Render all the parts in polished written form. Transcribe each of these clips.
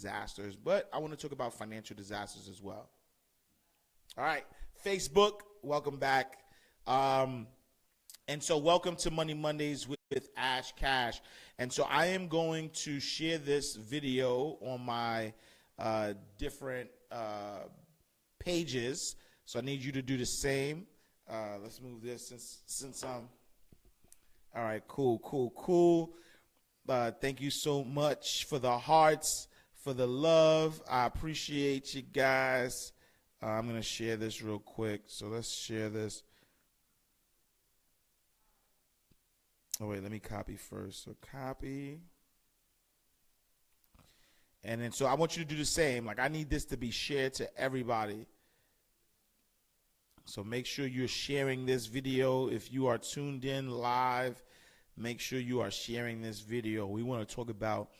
disasters, but I want to talk about financial disasters as well. All right, Facebook, welcome back. And so welcome to Money Mondays with Ash Cash. And so I am going to share this video on my different pages. So I need you to do the same. Let's move this since I'm... All right, cool. Thank you so much for the hearts, for the love. I appreciate you guys. I'm going to share this real quick. So let's share this. Oh, wait, let me copy first. So copy. And then so I want you to do the same. Like, I need this to be shared to everybody. So make sure you're sharing this video. If you are tuned in live, make sure you are sharing this video. We want to talk about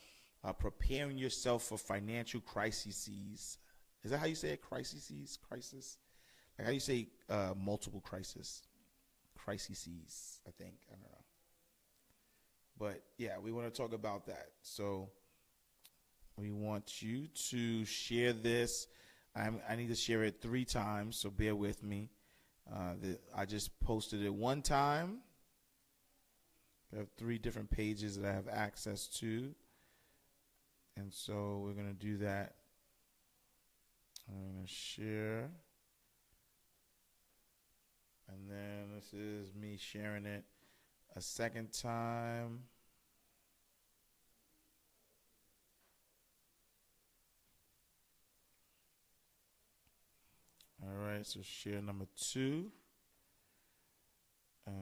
preparing yourself for financial crises. Is that how you say it? Crises? Crisis? Like how you say multiple crises? Crises, I think. I don't know. But yeah, we want to talk about that. So we want you to share this. I need to share it 3 times, so bear with me. I just posted it 1 time. I have 3 different pages that I have access to. And so we're going to do that. I'm going to share. And then this is me sharing it a 2nd time. All right, so share number 2. And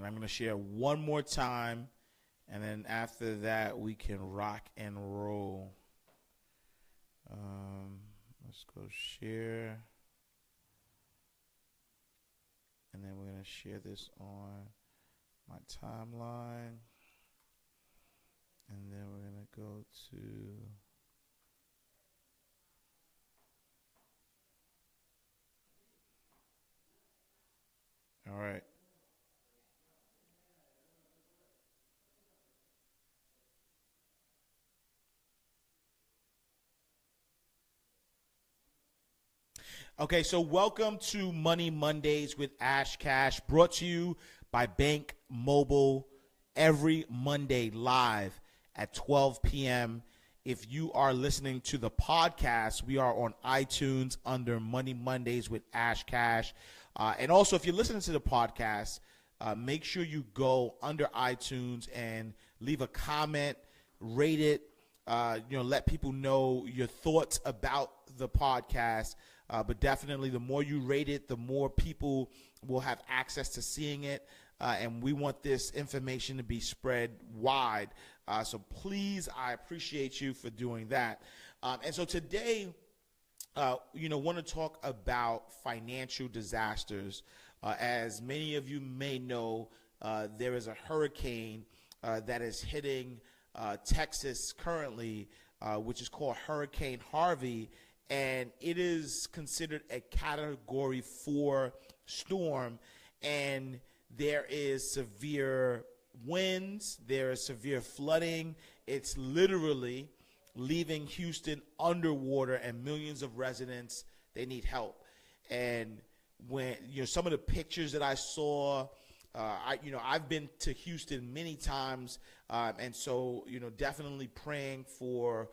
I'm going to share 1 more time, and then after that, we can rock and roll. Let's go share. And then we're going to share this on my timeline. And then we're going to go to... All right. Okay, so welcome to Money Mondays with Ash Cash, brought to you by Bank Mobile every Monday live at 12 p.m. If you are listening to the podcast, we are on iTunes under Money Mondays with Ash Cash. And also, if you're listening to the podcast, make sure you go under iTunes and leave a comment, rate it, let people know your thoughts about the podcast. But definitely, the more you rate it, the more people will have access to seeing it. And we want this information to be spread wide. So please, I appreciate you for doing that. And so today, want to talk about financial disasters. As many of you may know, there is a hurricane that is hitting Texas currently, which is called Hurricane Harvey. And it is considered a Category 4 storm, and there is severe winds, there is severe flooding. It's literally leaving Houston underwater, and millions of residents, they need help. And when some of the pictures that I saw, I've been to Houston many times, and so definitely praying for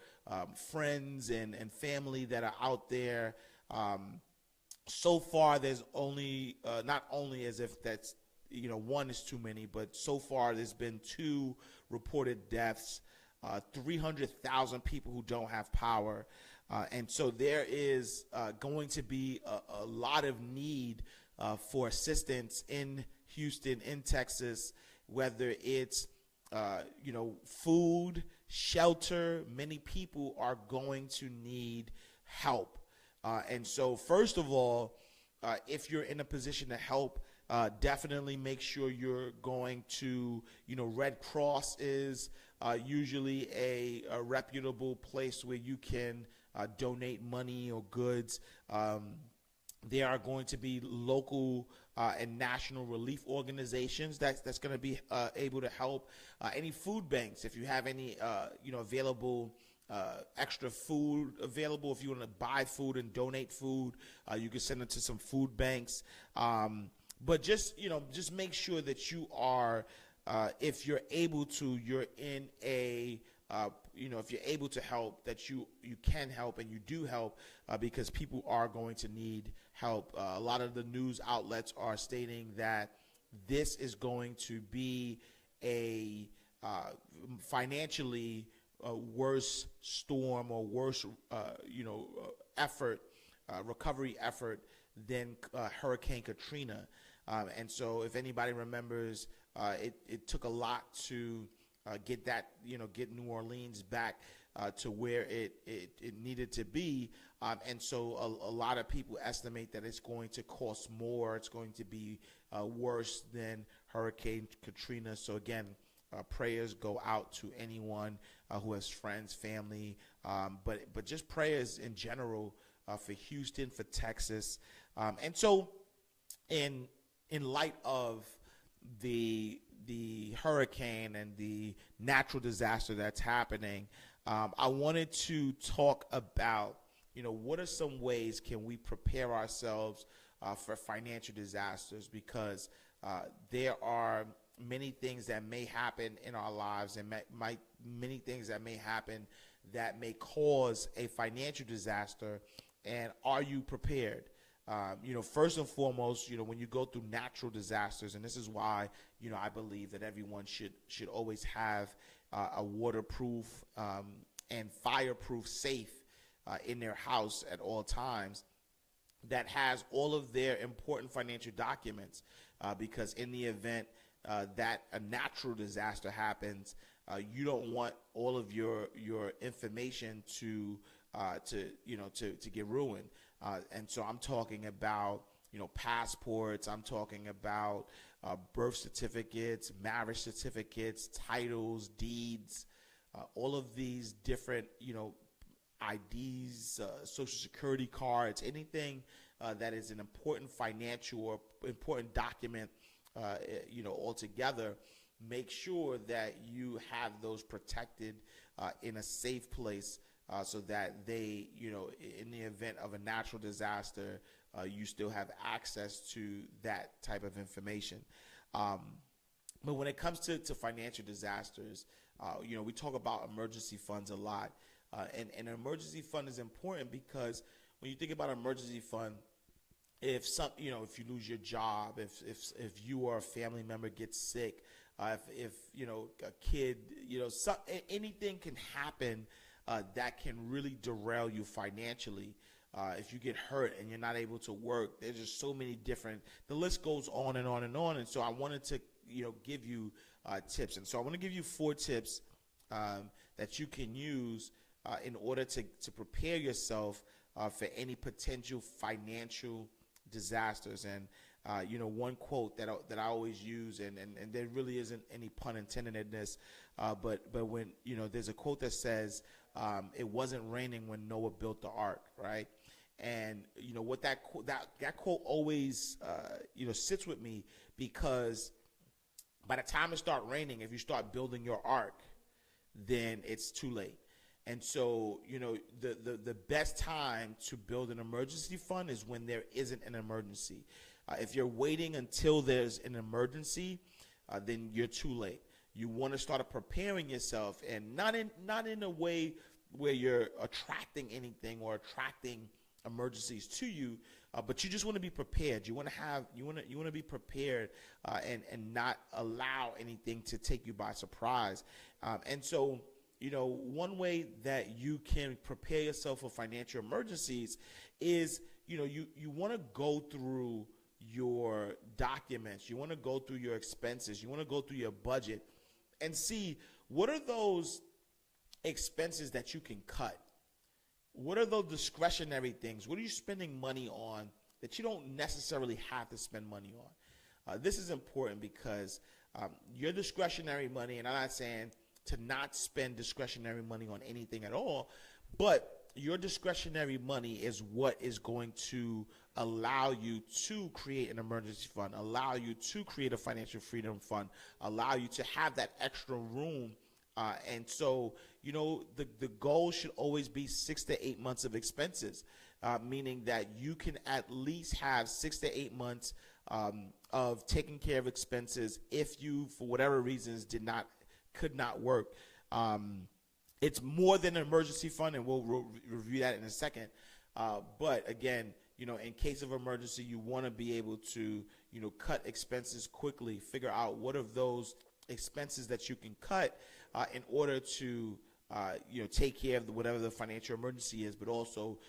friends and family that are out there. So far, there's only not only as if that's 1 is too many, but so far there's been 2 reported deaths, 300,000 people who don't have power, and so there is going to be a lot of need for assistance in Houston, in Texas, whether it's food, shelter. Many people are going to need help. And so first of all, if you're in a position to help, definitely make sure you're going to, Red Cross is usually a reputable place where you can donate money or goods. There are going to be local and national relief organizations that's going to be able to help. Any food banks, if you have any available extra food available, if you want to buy food and donate food, you can send it to some food banks. But just make sure that you are, if you're able to, you're in a if you're able to help, that you can help and you do help, because people are going to need help. A lot of the news outlets are stating that this is going to be a financially worse storm or worse effort, recovery effort than Hurricane Katrina. And so if anybody remembers, it took a lot to get New Orleans back to where it needed to be. And so a lot of people estimate that it's going to cost more. It's going to be worse than Hurricane Katrina. So again, prayers go out to anyone who has friends, family, but just prayers in general for Houston, for Texas. And so in light of the hurricane and the natural disaster that's happening, I wanted to talk about, what are some ways can we prepare ourselves for financial disasters, because there are many things that may happen in our lives, and many things that may happen that may cause a financial disaster. And are you prepared? First and foremost, when you go through natural disasters, and this is why, I believe that everyone should always have a waterproof and fireproof safe in their house at all times that has all of their important financial documents, because in the event that a natural disaster happens, you don't want all of your information to get ruined. And so I'm talking about, passports. I'm talking about birth certificates, marriage certificates, titles, deeds, all of these different, IDs, social security cards, anything that is an important financial or important document, altogether. Make sure that you have those protected in a safe place, so that they, in the event of a natural disaster, you still have access to that type of information. But when it comes to financial disasters, we talk about emergency funds a lot. And an emergency fund is important because when you think about an emergency fund, if you lose your job, if you or a family member gets sick, if a kid, anything can happen that can really derail you financially. If you get hurt and you're not able to work, there's just so many different, the list goes on and on and on. And so I wanted to, give you tips. And so I want to give you 4 tips that you can use in order to prepare yourself for any potential financial disasters. And one quote that I always use, and there really isn't any pun intended in this, but when there's a quote that says, it wasn't raining when Noah built the ark, right? And what that quote always sits with me, because by the time it starts raining, if you start building your ark, then it's too late. And so, the best time to build an emergency fund is when there isn't an emergency. If you're waiting until there's an emergency, then you're too late. You want to start preparing yourself, and not in a way where you're attracting anything or attracting emergencies to you, but you just want to be prepared. You want to be prepared, and not allow anything to take you by surprise. And so, one way that you can prepare yourself for financial emergencies is, you want to go through your documents. You want to go through your expenses. You want to go through your budget and see what are those expenses that you can cut. What are those discretionary things? What are you spending money on that you don't necessarily have to spend money on? This is important because your discretionary money, and I'm not saying to not spend discretionary money on anything at all, but your discretionary money is what is going to allow you to create an emergency fund, allow you to create a financial freedom fund, allow you to have that extra room. And so, the goal should always be 6 to 8 months of expenses, meaning that you can at least have 6 to 8 months of taking care of expenses if you, for whatever reasons, could not work. It's more than an emergency fund, and we'll review that in a second. But again, in case of emergency, you want to be able to, cut expenses quickly, figure out what of those expenses that you can cut in order to, take care of whatever the financial emergency is, but also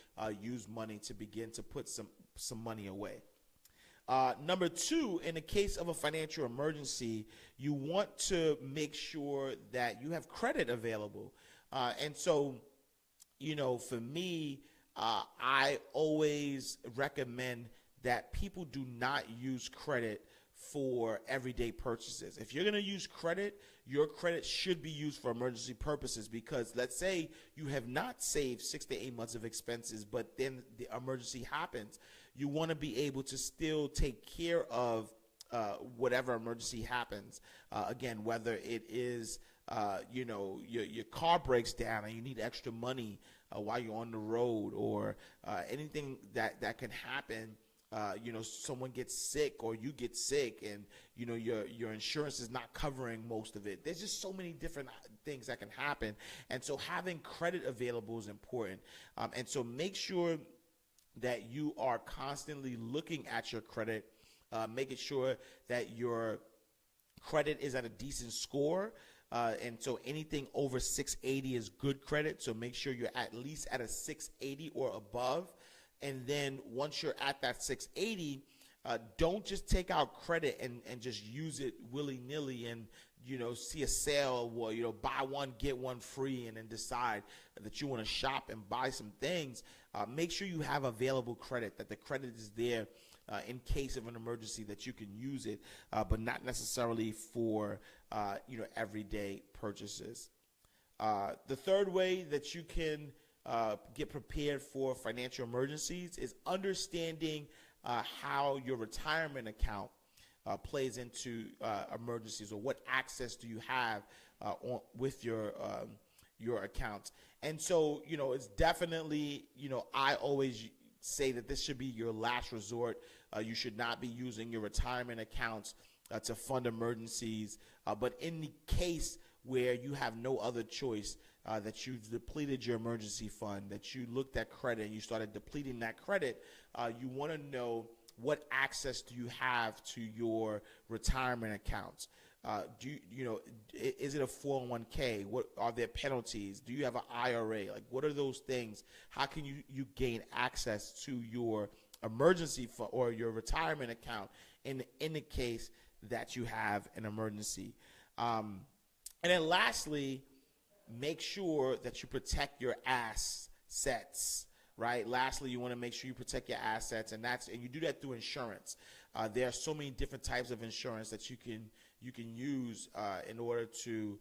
use money to begin to put some money away. Number two, in the case of a financial emergency, you want to make sure that you have credit available. And so, for me, I always recommend that people do not use credit for everyday purchases. If you're going to use credit, your credit should be used for emergency purposes, because let's say you have not saved 6 to 8 months of expenses, but then the emergency happens. You want to be able to still take care of whatever emergency happens. Again, whether it is your car breaks down and you need extra money while you're on the road, or anything that can happen. Someone gets sick or you get sick, and your insurance is not covering most of it. There's just so many different things that can happen, and so having credit available is important. And so make sure that you are constantly looking at your credit, making sure that your credit is at a decent score. And so anything over 680 is good credit. So make sure you're at least at a 680 or above. And then once you're at that 680, don't just take out credit and just use it willy-nilly and, see a sale or, buy one, get one free, and then decide that you want to shop and buy some things. Make sure you have available credit, that the credit is there in case of an emergency, that you can use it, but not necessarily for, everyday purchases. The third way that you can get prepared for financial emergencies is understanding how your retirement account plays into emergencies, or what access do you have with your accounts. And so, it's definitely, I always say that this should be your last resort. You should not be using your retirement accounts to fund emergencies. But in the case where you have no other choice, that you've depleted your emergency fund, that you looked at credit and you started depleting that credit, you want to know what access do you have to your retirement accounts. Is it a 401k? What are there penalties? Do you have an IRA? Like, what are those things? How can you gain access to your emergency fund or your retirement account in the case that you have an emergency? And then lastly, make sure that you protect your assets, right? Lastly, you want to make sure you protect your assets, and you do that through insurance. There are so many different types of insurance that you can use in order to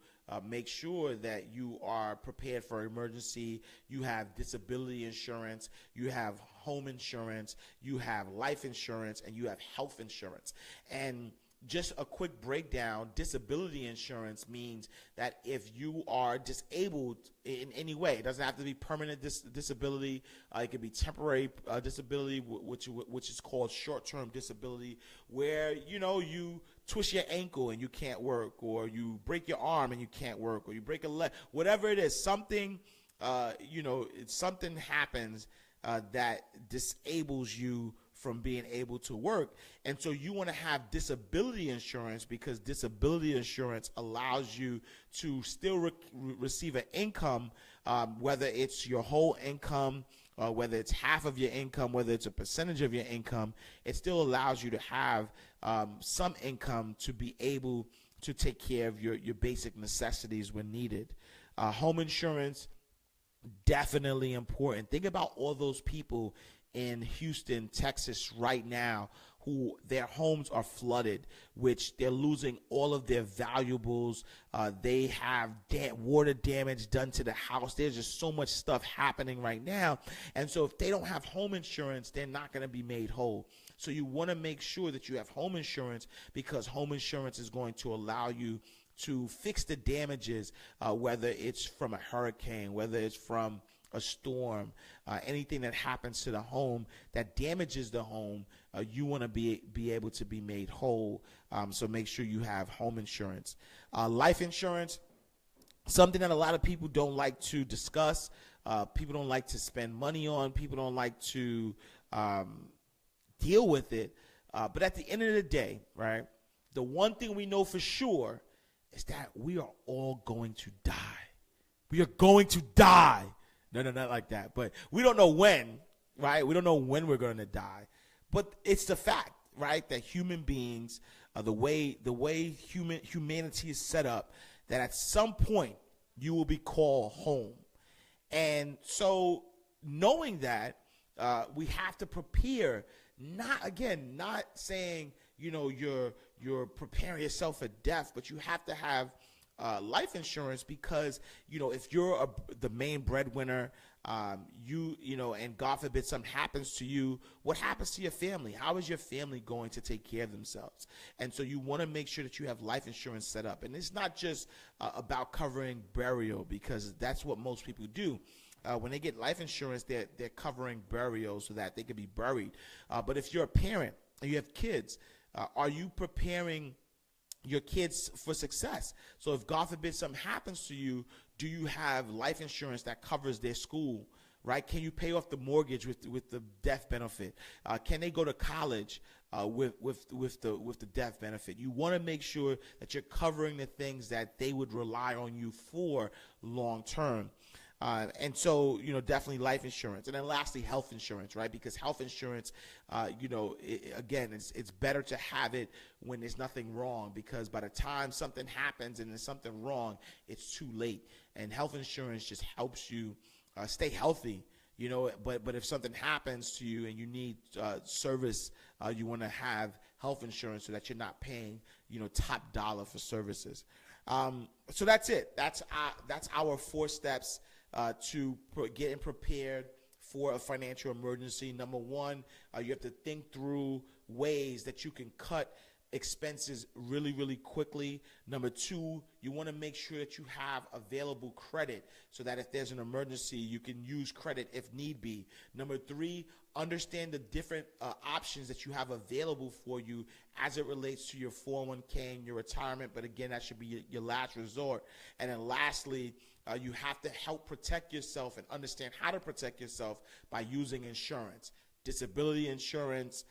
make sure that you are prepared for emergency. You have disability insurance, you have home insurance, you have life insurance, and you have health insurance. And just a quick breakdown, disability insurance means that if you are disabled in any way, it doesn't have to be permanent disability, it could be temporary disability, which is called short-term disability, where you twist your ankle and you can't work, or you break your arm and you can't work, or you break a leg, whatever it is, something something happens that disables you from being able to work. And so you want to have disability insurance, because disability insurance allows you to still receive an income, whether it's your whole income, whether it's half of your income, whether it's a percentage of your income. It still allows you to have some income to be able to take care of your basic necessities when needed. Home insurance, definitely important. Think about all those people in Houston, Texas right now who their homes are flooded, which they're losing all of their valuables. They have water damage done to the house. There's just so much stuff happening right now. And so if they don't have home insurance, they're not going to be made whole. So you want to make sure that you have home insurance, because home insurance is going to allow you to fix the damages, whether it's from a hurricane, whether it's from a storm, anything that happens to the home that damages the home, you want to be able to be made whole. So make sure you have home insurance. Life insurance, something that a lot of people don't like to discuss. People don't like to spend money on. People don't like to deal with it. But at the end of the day, right, the one thing we know for sure is that we are all going to die. We are going to die. No, not like that. But we don't know when, right? We don't know when we're going to die. But it's the fact, right, that human beings, the way humanity is set up, that at some point you will be called home. And so knowing that, we have to prepare. Not saying, you're preparing yourself for death, but you have to have life insurance, because if you're the main breadwinner, and God forbid something happens to you, what happens to your family? How is your family going to take care of themselves? And so you want to make sure that you have life insurance set up. And it's not just about covering burial, because that's what most people do. When they get life insurance, they're covering burial so that they can be buried. But if you're a parent and you have kids, are you preparing your kids for success? So if God forbid something happens to you, do you have life insurance that covers their school, right? Can you pay off the mortgage with the death benefit? Can they go to college with the death benefit? You want to make sure that you're covering the things that they would rely on you for long term. And so, definitely life insurance. And then lastly, health insurance, right? Because health insurance, again, it's better to have it when there's nothing wrong, because by the time something happens and there's something wrong, it's too late. And health insurance just helps you stay healthy, but if something happens to you and you need service, you want to have health insurance so that you're not paying, top dollar for services. So that's it. That's our 4 steps to getting prepared for a financial emergency. Number 1, you have to think through ways that you can cut expenses really, really quickly. Number 2, you want to make sure that you have available credit so that if there's an emergency, you can use credit if need be. Number 3, understand the different options that you have available for you as it relates to your 401k and your retirement. But again, that should be your last resort. And then lastly, you have to help protect yourself and understand how to protect yourself by using insurance, disability insurance,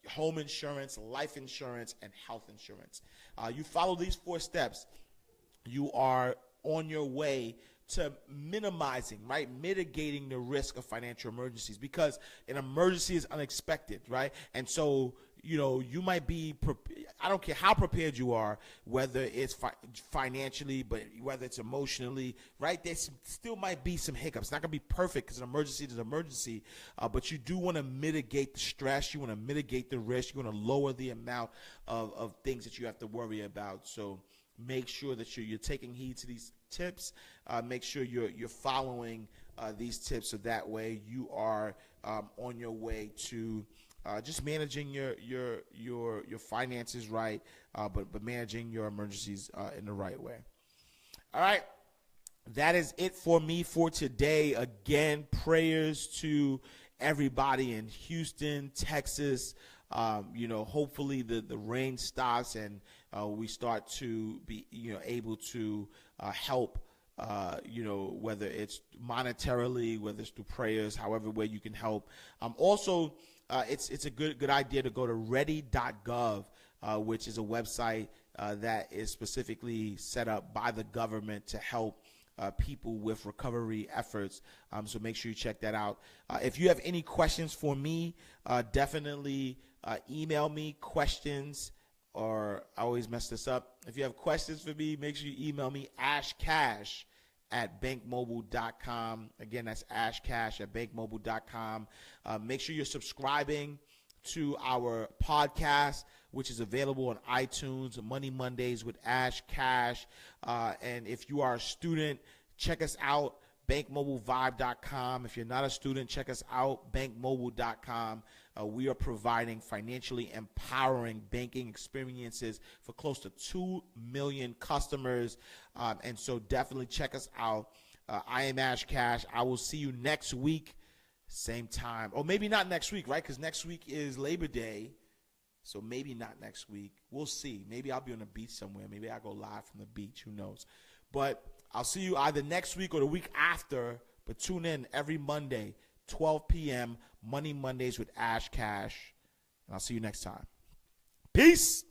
home insurance, life insurance, and health insurance. You follow these 4 steps, you are on your way to minimizing, right, mitigating the risk of financial emergencies, because an emergency is unexpected, right? And so, you might be, I don't care how prepared you are, whether it's financially, but whether it's emotionally, right? There still might be some hiccups. It's not going to be perfect because an emergency is an emergency, but you do want to mitigate the stress. You want to mitigate the risk. You want to lower the amount of things that you have to worry about. So make sure that you're taking heed to these tips. Make sure you're following these tips, so that way you are on your way to just managing your finances right, but managing your emergencies in the right way. All right, that is it for me for today. Again, prayers to everybody in Houston, Texas. Hopefully the rain stops and we start to be able to help. Whether it's monetarily, whether it's through prayers, however way you can help. Also, it's a good idea to go to ready.gov, which is a website that is specifically set up by the government to help people with recovery efforts. So make sure you check that out. If you have any questions for me, definitely email me questions, or I always mess this up. If you have questions for me, make sure you email me ashcash at bankmobile.com. Again, that's ashcash at bankmobile.com. Make sure you're subscribing to our podcast, which is available on iTunes, Money Mondays with Ash Cash. And if you are a student, check us out, bankmobilevibe.com. If you're not a student, check us out, bankmobile.com. We are providing financially empowering banking experiences for close to 2 million customers. And so definitely check us out. I am Ash Cash. I will see you next week, same time. Or maybe not next week, right? Because next week is Labor Day. So maybe not next week. We'll see. Maybe I'll be on the beach somewhere. Maybe I'll go live from the beach. Who knows? But I'll see you either next week or the week after. But tune in every Monday, 12 p.m., Money Mondays with Ash Cash. And I'll see you next time. Peace.